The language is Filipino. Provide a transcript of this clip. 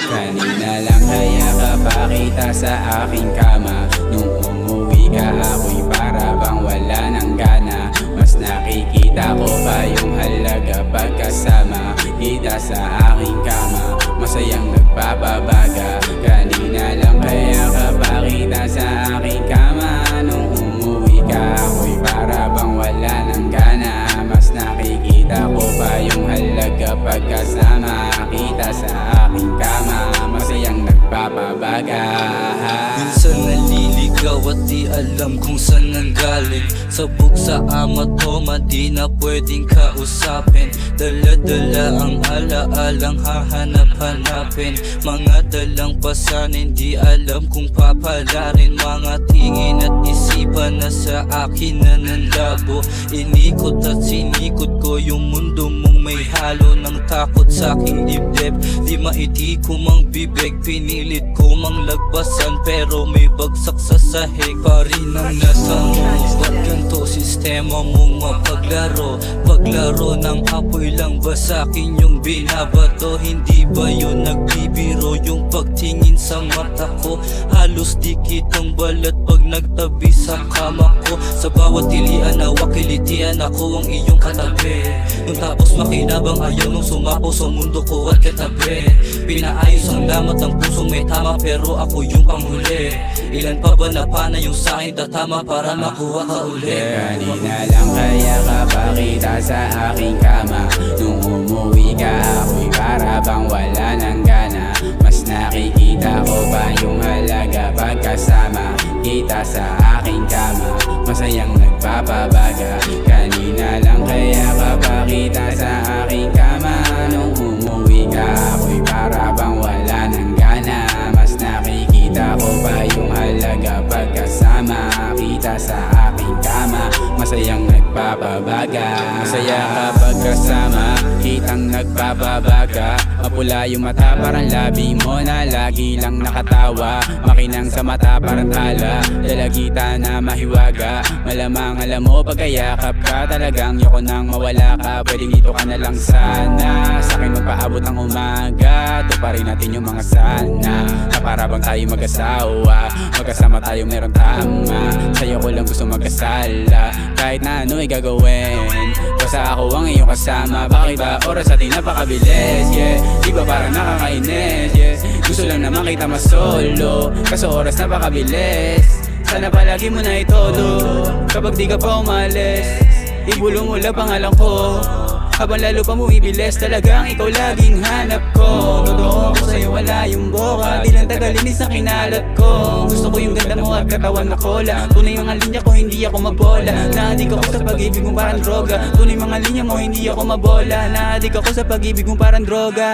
Kanina lang kaya ka pakita sa aking kama. Nung umuwi ka ako'y para bang wala ng gana. Mas nakikita ko pa yung halaga pagkasama kita sa aking kama. Masayang nagpapabaga. Kanina lang kaya ka pakita sa aking kama. Nung umuwi ka ako'y para bang wala ng gana. Mas nakikita ko pa yung halaga pagkasama kita sa aking kama. Masayang nagpapabaga. Minsan naliligaw at di alam kung saan nanggaling. Sabog sa ama toma, di na pwedeng kausapin. Dala-dala ang ala-alang hahanap-hanapin. Mga dalang pasanin, di alam kung papalarin. Mga tingin at isipan na sa akin na nanlabo. Inikot at sinikot ko yung mundo mong may halo ng takot sa aking dibdib. Di maitikom ang bibig, pinilit ko mang lagpasan pero may bagsak sa sahig pa rin ang nasa mo. Ba't ganito sistema mong mapaglaro? Paglaro ng apoy lang ba sa'kin yung binabato? Hindi ba yun nagbibiro yung pagtingin sa mata ko? Halos di kitang balat pag nagtabi sa kama ko. Sa bawat tilian na wakilitian ako ang iyong katabi. Nung tapos makinabang ayaw nung sumapo sa mundo ko at katabi. Pinaayos ang lamat ng pusong may tama pero ako yung panghuli. Ilan pa ba na pana yung sa'kin tatama para makuha ka uli? Kanina lang kaya ka pakita sa aking kama. Nung umuwi ka ako'y para bang wala ng gana. Mas nakikita ko pa yung halaga pagkasama kita sa aking kama. Masayang nagpapabaga. Kanina lang kaya ka pakita sa aking kama. Nung umuwi ka ako'y para bang wala ng gana. Mas nakikita ko pa yung halaga pagkasama kita sa aking kama. Masayang nagpapabaga. Masaya kapag kasama, kitang nagpapabaga. Mapula yung mata parang labi mo na lagi lang nakatawa. Makinang sa mata parang tala, dalagita na mahiwaga. Malamang alam mo pagkayakap ka, talagang yoko nang mawala ka. Pwedeng dito ka na lang sana, sa'kin magpaabot ang umaga. Tuparin natin yung mga sana, na para bang tayo mag-asawa. Magkasama tayo meron tama, sa'yo ko lang gusto magkasala. Kahit na ano ay gagawin, basta ako ang iyong kasama. Bakit ba oras atin napakabilis, yeah. Di ba parang nakakainis, yeah. Gusto lang naman kita masolo, kaso oras napakabilis. Sana palagi mo na itodo, kapag di ka pa umalis. Ibulong mo lang pangalan ko, habang lalo pa bumibilis. Talagang ikaw laging hanap ko. Totoo ako sa'yo, wala yung boka. Di lang tagalinis na kinalat ko. Gusto ko yung ganda mo at katawan na kola. Tunay mga linya ko, hindi ako mabola. Naadik ako sa pag-ibig mong parang droga. Tunay mga linya mo, hindi ako mabola. Naadik ako sa pag-ibig mong parang droga.